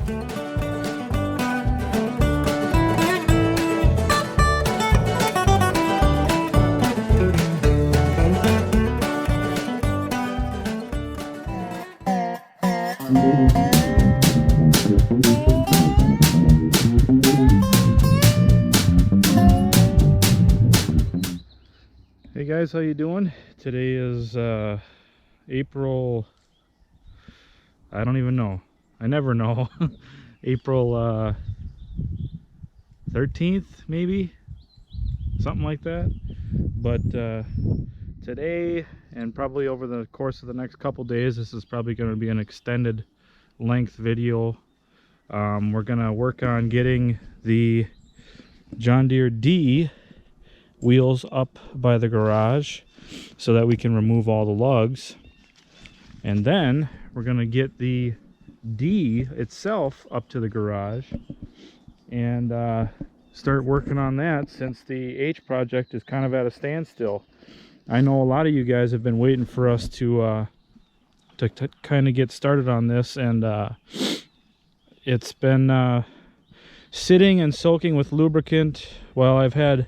Hey guys, how you doing? Today is April, I don't even know. I never know. April 13th, maybe? Something like that. But today, and probably over the course of the next couple days, this is probably going to be an extended length video. We're going to work on getting the John Deere D wheels up by the garage so that we can remove all the lugs, and then we're going to get the D itself up to the garage and start working on that, since the H project is kind of at a standstill. I know a lot of you guys have been waiting for us to kind of get started on this, and it's been sitting and soaking with lubricant. Well, I've had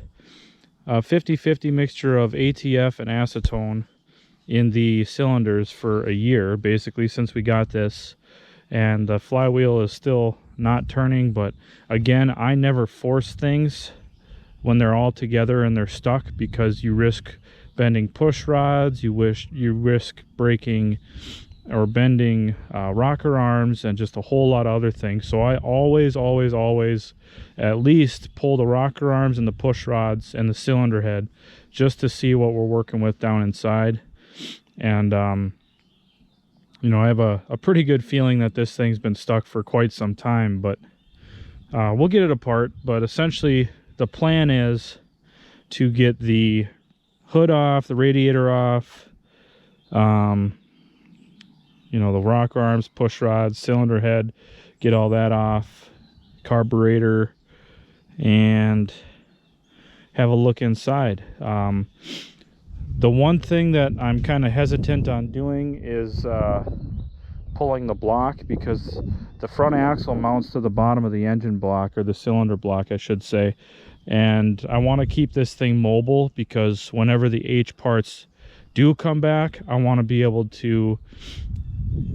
a 50-50 mixture of ATF and acetone in the cylinders for a year, basically, since we got this. And the flywheel is still not turning, but again, I never force things when they're all together and they're stuck, because you risk bending push rods, you risk breaking or bending rocker arms, and just a whole lot of other things. So I always at least pull the rocker arms and the push rods and the cylinder head, just to see what we're working with down inside. And you know, I have a pretty good feeling that this thing's been stuck for quite some time, but we'll get it apart. But essentially the plan is to get the hood off, the radiator off, you know, the rocker arms, push rods, cylinder head, get all that off, carburetor, and have a look inside. The one thing that I'm kind of hesitant on doing is pulling the block, because the front axle mounts to the bottom of the engine block, or the cylinder block I should say, and I want to keep this thing mobile, because whenever the H parts do come back, I want to be able to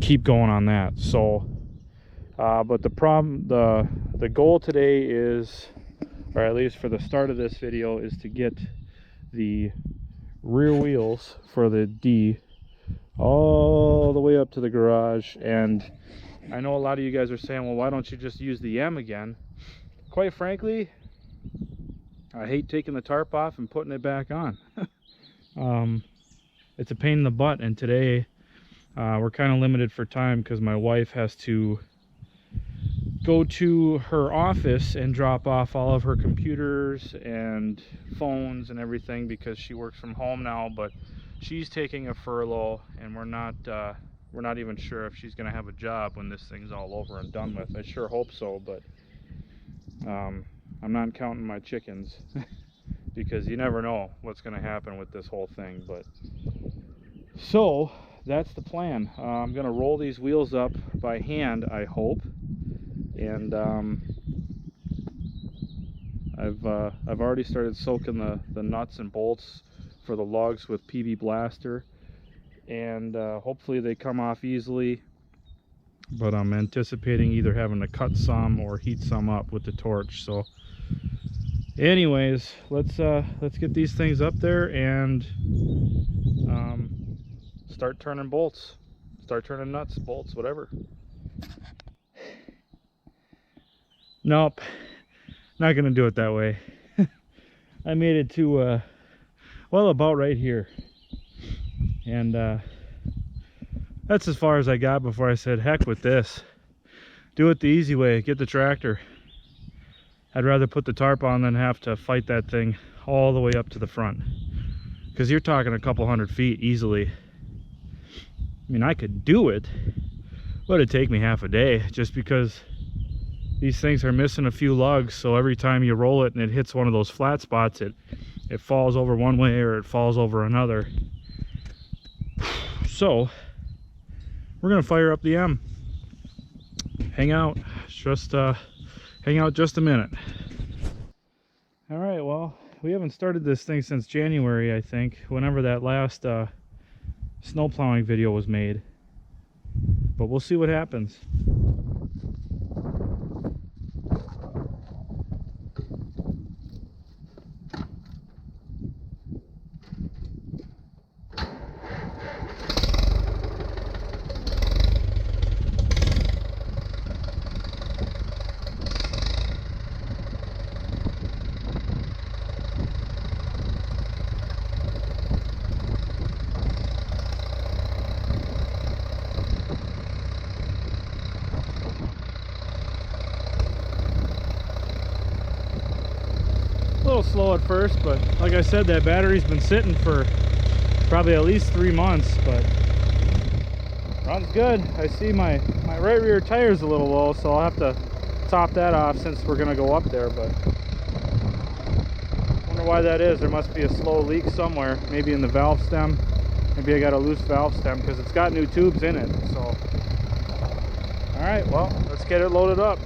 keep going on that. So but the goal today is, or at least for the start of this video, is to get the rear wheels for the D all the way up to the garage. And I know a lot of you guys are saying, well, why don't you just use the M again? Quite frankly, I hate taking the tarp off and putting it back on. It's a pain in the butt, and today we're kind of limited for time, because my wife has to go to her office and drop off all of her computers and phones and everything, because she works from home now. But she's taking a furlough, and we're not even sure if she's going to have a job when this thing's all over and done with. I sure hope so, but I'm not counting my chickens because you never know what's going to happen with this whole thing. But so that's the plan. I'm going to roll these wheels up by hand, I hope. And I've already started soaking the nuts and bolts for the lugs with PB Blaster, and hopefully they come off easily. But I'm anticipating either having to cut some or heat some up with the torch. So anyways, let's get these things up there and start turning bolts, start turning nuts, bolts, whatever. Nope, not gonna do it that way. I made it to well, about right here, and that's as far as I got before I said, heck with this, do it the easy way, get the tractor. I'd rather put the tarp on than have to fight that thing all the way up to the front, because you're talking a couple 100 feet easily. I mean, I could do it, but it'd take me half a day, just because these things are missing a few lugs. So every time you roll it and it hits one of those flat spots, it falls over one way or it falls over another. So we're gonna fire up the M. Hang out. just hang out just a minute. All right, well, we haven't started this thing since January, I think, whenever that last snow plowing video was made. But we'll see what happens. A little slow at first, but like I said, that battery's been sitting for probably at least 3 months, but runs good. I see my right rear tire is a little low, so I'll have to top that off since we're gonna go up there. But wonder why that is. There must be a slow leak somewhere, maybe in the valve stem. Maybe I got a loose valve stem because it's got new tubes in it. So all right, well, let's get it loaded up.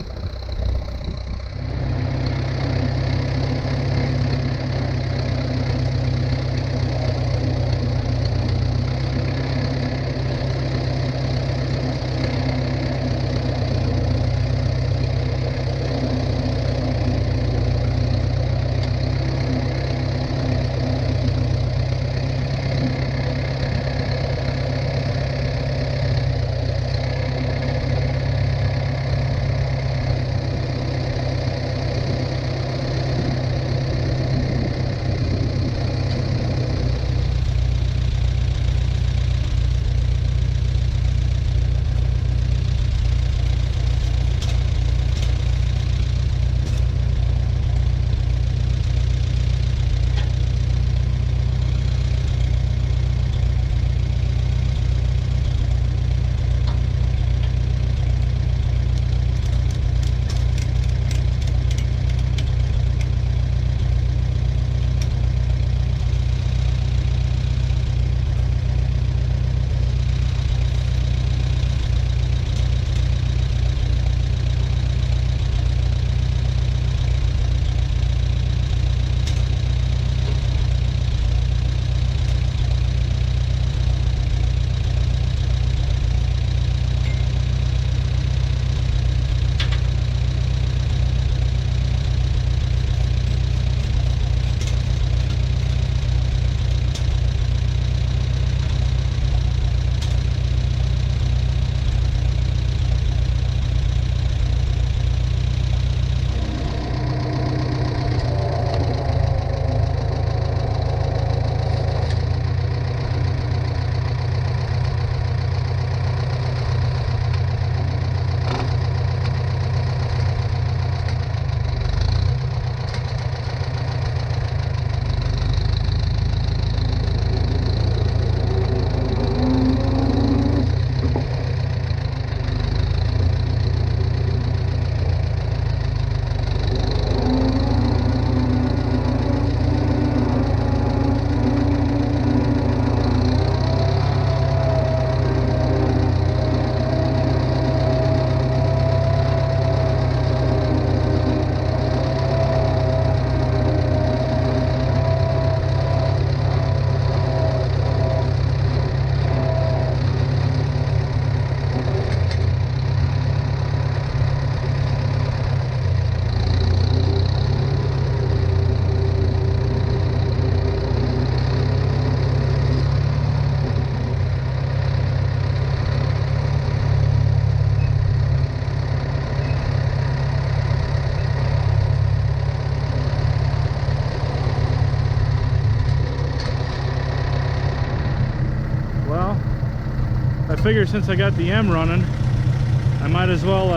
I figure since I got the M running, I might as well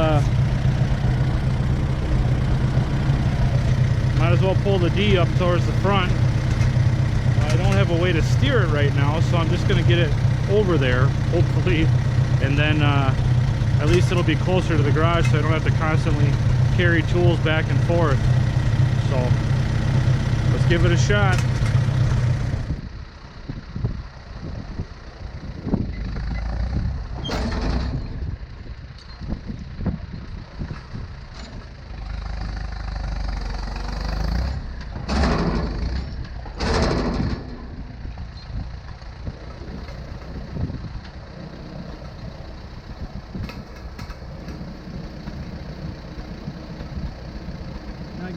pull the D up towards the front. I don't have a way to steer it right now, so I'm just going to get it over there, hopefully, and then at least it'll be closer to the garage so I don't have to constantly carry tools back and forth. So let's give it a shot.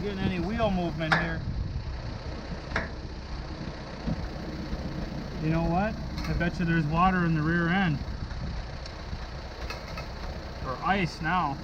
getting any wheel movement here. You know what? I bet you there's water in the rear end. Or ice now.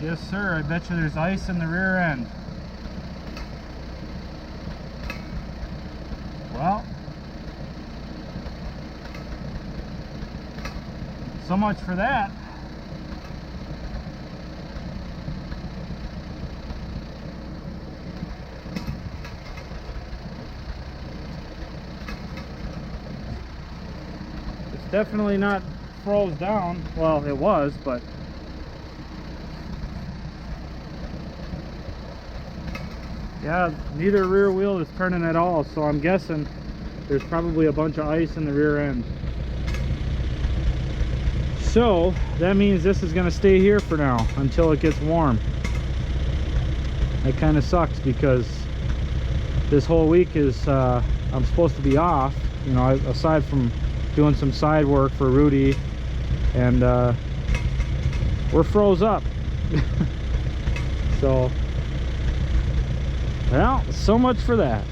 Yes, sir. I bet you there's ice in the rear end. Well, so much for that. It's definitely not froze down. Well, it was, but yeah, neither rear wheel is turning at all, so I'm guessing there's probably a bunch of ice in the rear end. So that means this is going to stay here for now until it gets warm. That kind of sucks because this whole week is I'm supposed to be off, you know, aside from doing some side work for Rudy, and we're froze up. So, well, so much for that.